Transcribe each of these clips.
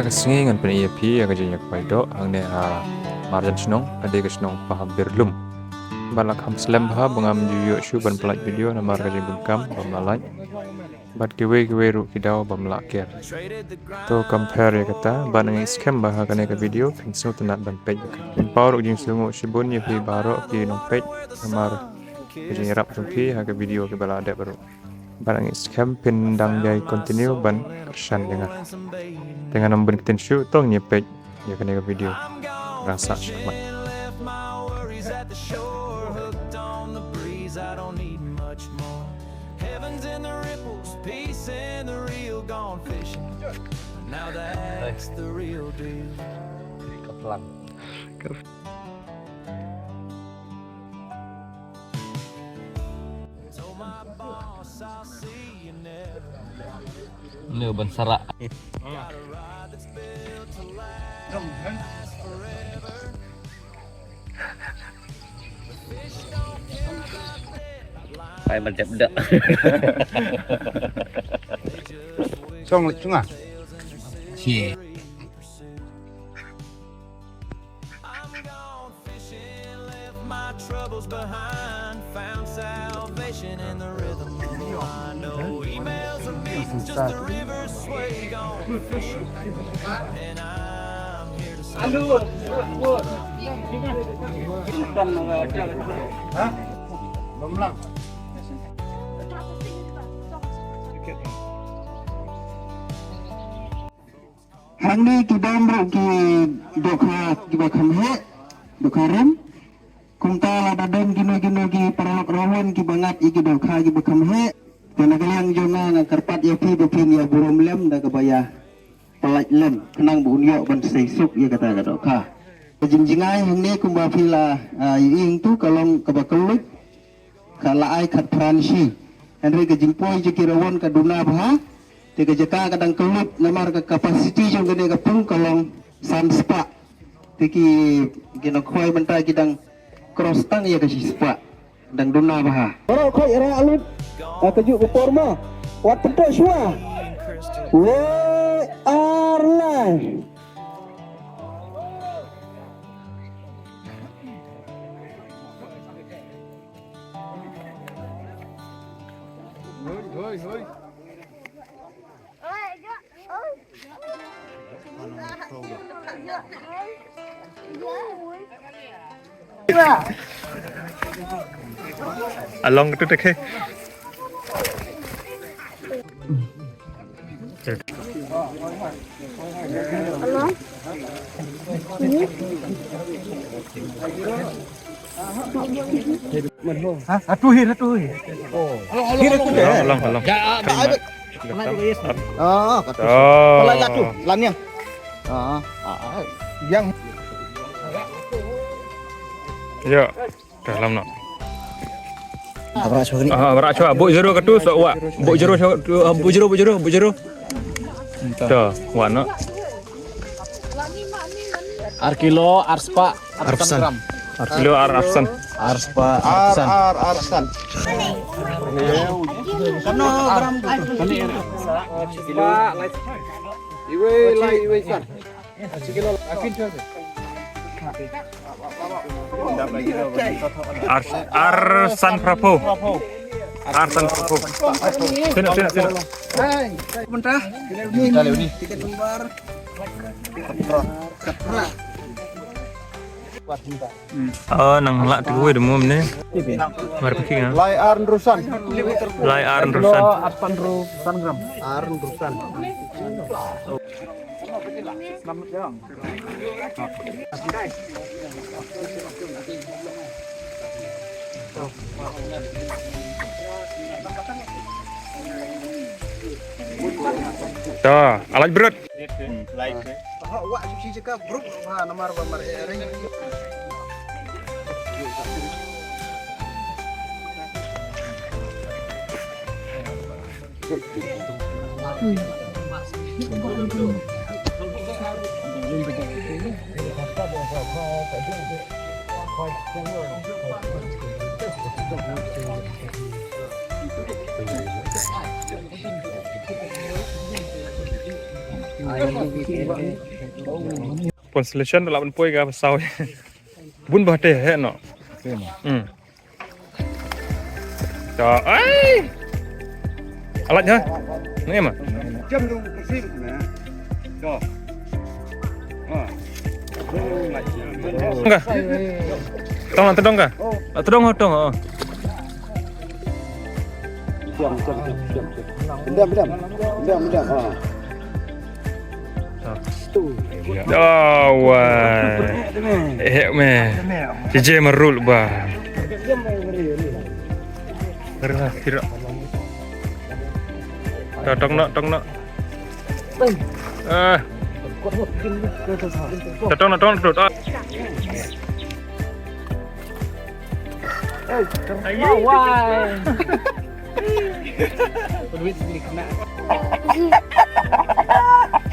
kesengingan pen IAP yang kejadian kepaido angne marjan senong ade ke senong paham berlum balak ham slam bah bangam juyo shu ban pelat video nama kejadian bungkam bamalai bat giwe ru kidau bamlak ker to compare ya kata banang scam bah kane ke video fingsu tenat ban page pin power ujing sungu shibun ya fi baro fi nong page namar kejadian rap tumpi haga video ke balada baru barang scam pindang dari continue ban kersan dengan nombor tensu tong nyepek ya kena video rasa syamat Ini ban sarak. Phải mình chụp được. Xong lịch xuống à? Chị. Troubles behind, found salvation in the rhythm of I know emails are me, just a river sway gone fishing, and I'm here to say Hả? Bấm lăng. Hàng đi kỳ đam rồi kỳ độc hà kỳ bạc hầm hết độc hà rem. Kung tala dadon gino gi paralok rawan ki bangat iki do kha gi bekam he tenagalang jona nga karpat ya pi bepin ya burum lem da kabaya pelaj lem kenang bunyo ban seisuk ya kata do kha jinjingai hang ne kumba pila ing tu kalong kabakelut kala ai khat fransi henry ke jimpoi je kirawon ka duna bha te ke jaka kadang kelut namar ka capacity jong ne ka pung kalong san spa te ki gino khoi bentai kidang cross tang ya kasih spa dan duna baha. Orang kau era alut, kejuk ke forma, wat pentok semua. We are live. along itu deh Atuhin. Oh. along Kalau latu, lannya. Yang ya dalam no Abrak coba bu jero ketu so wa bu jero tuh wa no Arkilo, Arspa, Arsan. arkilo arsan Arspa, Arsan. Kano gram Iwe san. Sekilo akin coba. Arsan Prabowo. Sini. Bentar. Ini tiket lembar. Ketra. Oh, nang lak tuwe demo mene. Mari pergi kan. Lai Arn Rusan. Arpan Rusan gram. Arn Rusan. Selamat jalan. Tuh, alat berat. Wak suci cakap grup nomor ring. Constellation là mình poi ga sau bún bò tê hết nọ trời ơi lạnh thôi nghe mà Châm luôn cái phim nè. Cho. không cả tông cả tông oh wah mẹ chị mà rul ba kira tong nọ tong nọ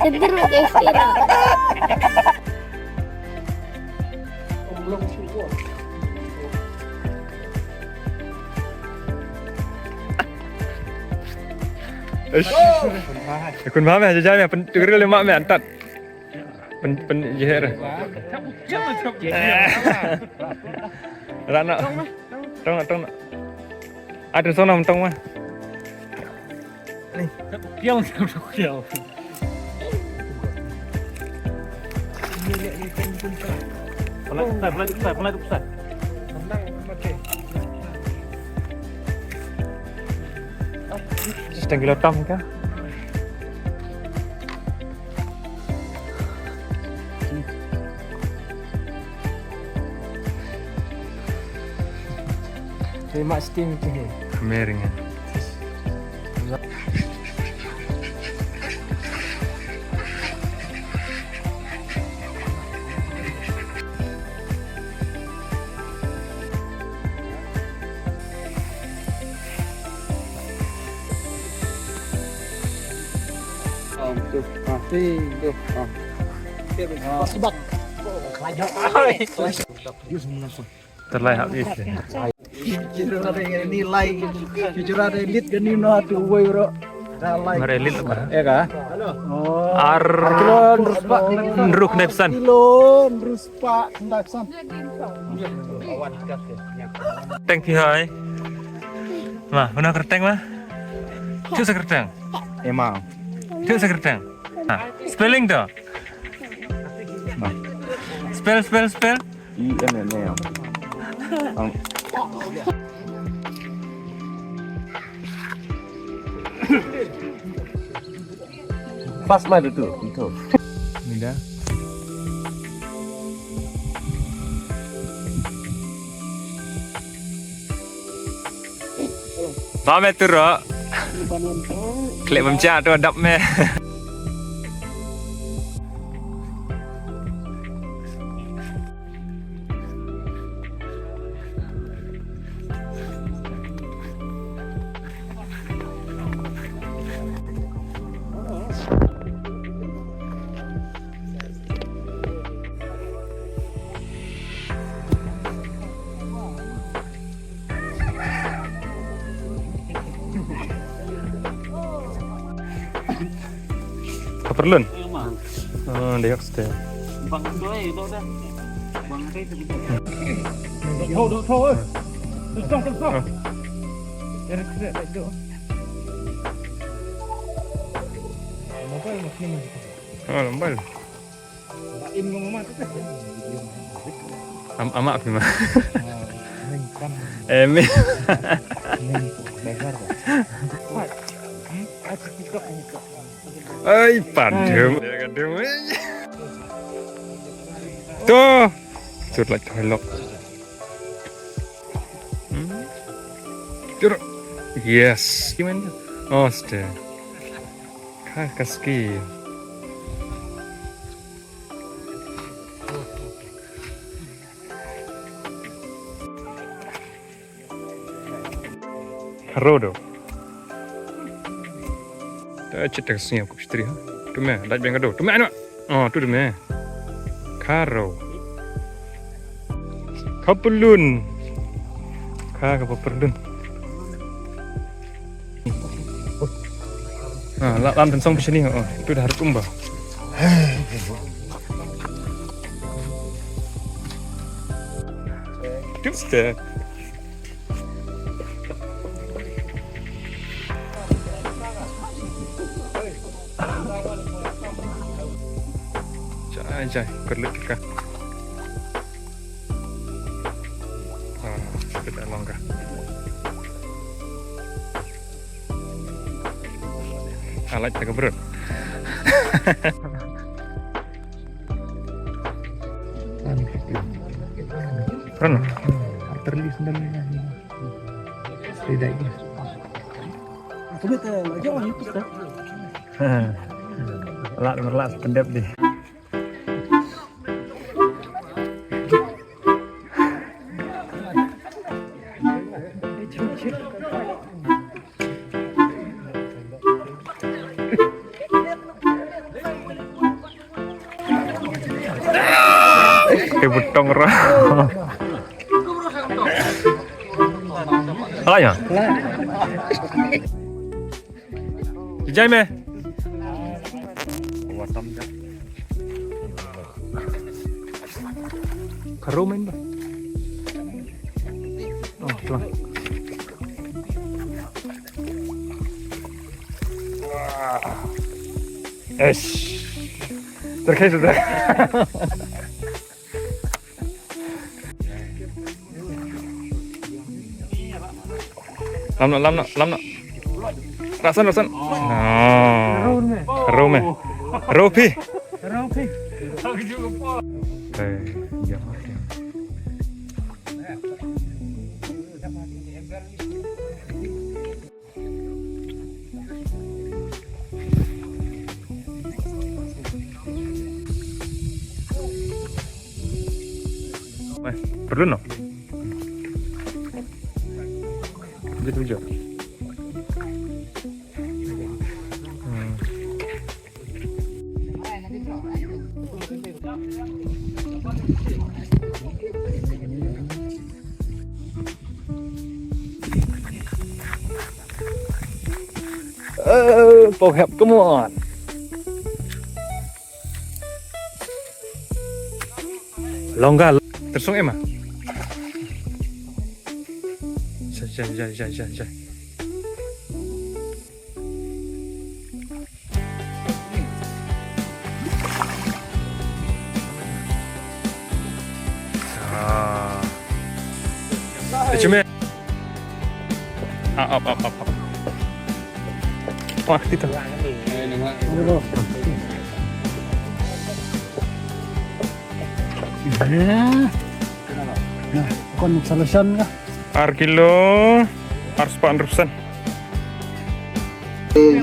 Cenderung kayak viral. Kun paham ya jajan ya pendengar lima me antat pen jeher rana tong ada sonam tong mah kiau Pelan. Setengah kilo tam kah? Terima steam tu. Kemeringan. Terlalu habis. Jujur ada nilai, jujur ada elit kan ni no tu way bro. Merelit apa? Ya kah? Oh. Ar Kilo terus pak. Nruk nepsan. Kilo terus pak ndaksan. Teng pi hai. Mah, mana kerteng mah? Cuk sekerteng. Emang. Cuk sekerteng. Spelling tu. Spell. INN. Pas mah itu. Ni dah. Paham tu ro. Klik memcak tu adap meh. Keperluan? Oh, dia hostel. Bang doi itu dah. Bang itu. Thôi. Tong. Kira tak do. Oh, lembal. Im ngomong tu. Amak tu mah. Emi. Ay, padam. Tuh. Sud like dialog. Jur. Yes. Gimana? Oh, sudah. Kaski. Karodo. Cetak sini aku istri ha. Tu meh, dah biang kado. Tu meh anu. Oh, tu meh. Karo. Papelun. Kagak papelun. Nah, lam dan song di sini. Oh, itu udah harus umbah. Sudah. Jai, kerlit ka. Sudah longgar. Alat tak berat. Pernah? Terlis dan tidak ini. Betul, jangan itu dah. Merlas pendep deh. Butong roh. Salah ya? Dijai me. Karo main ba? Oh, tuan. Terkait sudah. Lam nak. Rasan. Nah. Rome. Ropi. Ya. Perlu no? Gitu. Pohep, come on. Longgar. Tersung emang. Jai. Cuma. Up. Wah, itu. Nah, kon solution ka. Kilo harus 400%.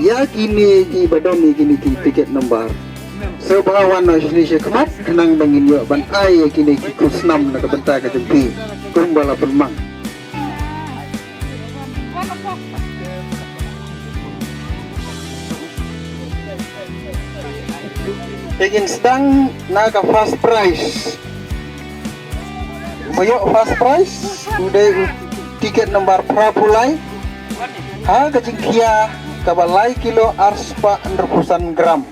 Ya kini di badan ni kini tiket nomor. Sebahawan Indonesia kemat kenang bangin yo ban ai kini kus 6 nak bentar ke tempi. Kumbala permang. Ingin sedang naga fast price. Boyok fast price udah tiket nomor prapulai. Harga jingkia kabalai kilo arspa 100 gram.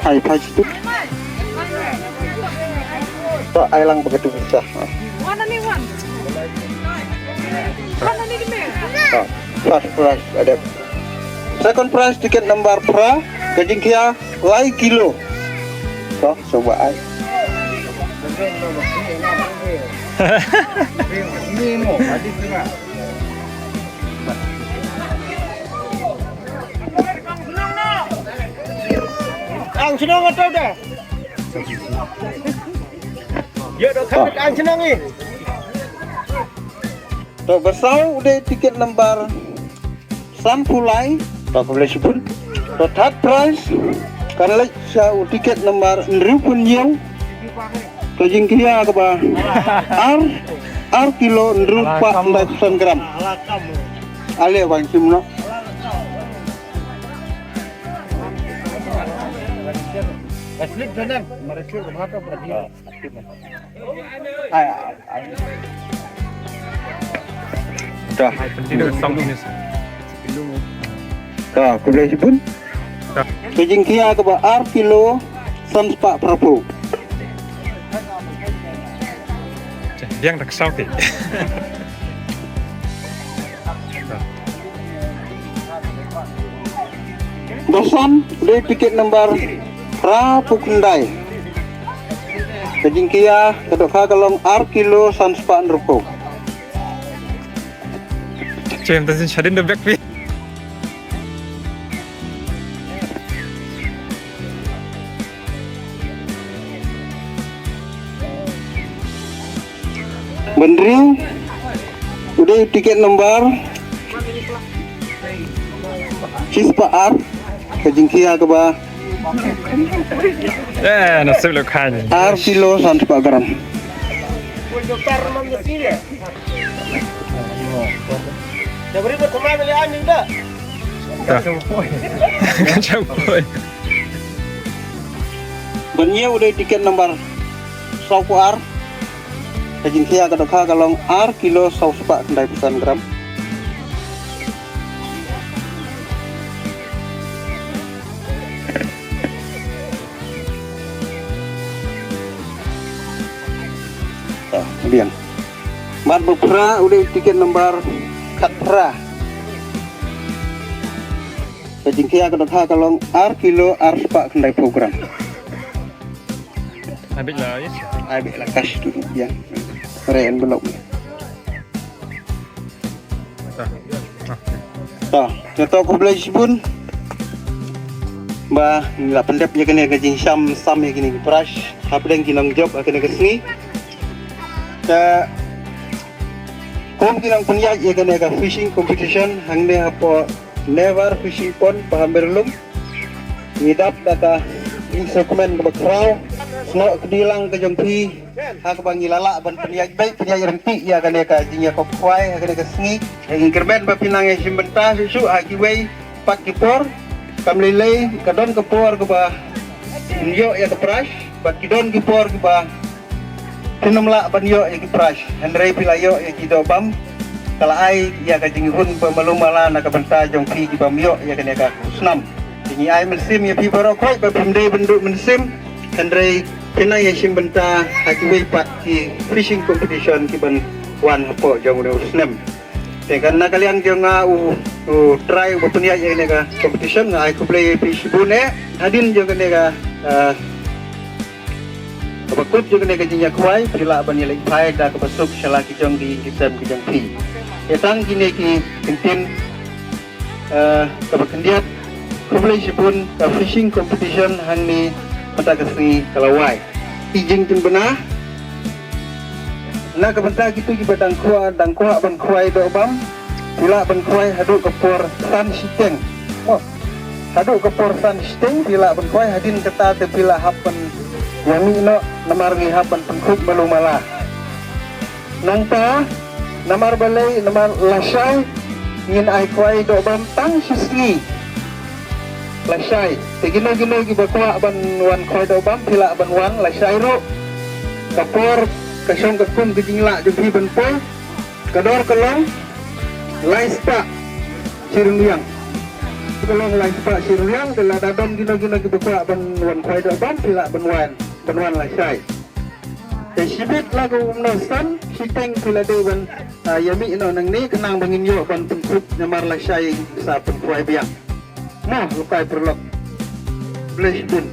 Hai pagi tu. Tak ailang begitu bisa. Mana nih Wan? Mana nih gini? First price ada. Second price tiket nomor pra kejingkia lai kilo. So coba ai. Ang senang atau dah? Ya dah kan ang senang ni. So bersau udah tiket nomor sampulai tak boleh sebut. So third price kalau saya tiket nomor 1000 yang kejingkia ke bah R kilo 400 gram. Ale bang simno. Asli benar, mereka berapa berarti? Dah. Penting song ini. Dah, boleh pun. Kejingkia ke ar kilo samspak prapu. Yang tak salty. Dosan dari tiket nomor Rapukundai. Kejingkia kedok kalong ar kilo samspak rupo. Cem tadi cari the back pi. Bendring udah tiket nomor Cispa ar kejingkia ke ba Nasib lo kan. ar kilo samspak gram. Campur. Bennya udah tiket nomor Sauku ar kejingkia kedok kalong ar kilo samspak kendai pesan gram. Kemudian mat berpera udah tiket nomor katpera kejingkia kedok kalong ar kilo ar sepak kendai program. Habis lah yes. Ambil lah cash dulu ya. Keren belum. Tah, contoh aku beli pun. Bah, nila pendap je kena kajing sam ya gini brush. Apa yang kinang job kena ke sini. Ka kom kinang penyak ya kena ke fishing competition hang ne apa never fishing pond paham berlum. Ngidap kata instrumen ke bakrau. Senok kedilang ke jongpi. Hak bangi lala ban penyak baik penyak renti ya kena ke jingnya kopwai kena ke sini. Yang kerben ba pinang ya simbenta susu aki wei pak kipor. Kamlilay kadon kepor ke ba nyo ya ke brush bat kidon kipor ke ba tinamla ban yo ya ke brush handrai pilayo ya ki do bam kala ai ya ka jinghun pemalumala na ka banta jong pi ki bam yo ya kene ka snam jingi ai mensim ya pi baro koi ba pimdei bendu mensim handrai pina ya sim banta haki wei pat ki fishing competition ki ban wan hapo jong do snam te karena kalian jangan try berpunya yang ini ka competition ngai aku play fish bune hadin jangan ini ka kebakut jangan ini ka jinya kuai bila bani lagi pai dah kebasuk selaki jong di kisam kijang pi etang kini ki tintin kebakendiat aku play pun ka fishing competition hang ni mata kasih kalawai ijing tin benah na kabanta gitu ki dangkua ban kuai do bam bila ban kuai haduk kepor san siteng haduk kepor san siteng bila ban kuai hadin kata te bila hapan yami no namar ngi hapan pengkuk balu malah nangta namar balai namar lasai ngin ai kuai do bam tang sisni lasai tegino ki bakwa ban wan kuai do bam bila ban wan lasai ro kepor kasong kekum kejingla jumpi benpol kador kelong laispa sirungyang kelong laispa sirungyang dela dadon gino ki bekwa ban wan khoi do ban pila ban wan laisai te sibit lagu umnosan siteng pila de ban yami ino nang ni kenang bangin yo ban pengkut nyamar laisai sa pengkuai biang nah lukai perlok bless pun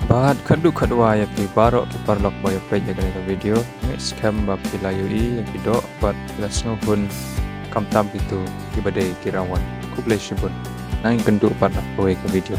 Bahat kedua ya pi barok ki parlok boy pe jaga ka video scam ba pilayu i yang video bat lasno pun kam tam itu ki badai kirawan ku blessing pun nang kendu parlok boy ka video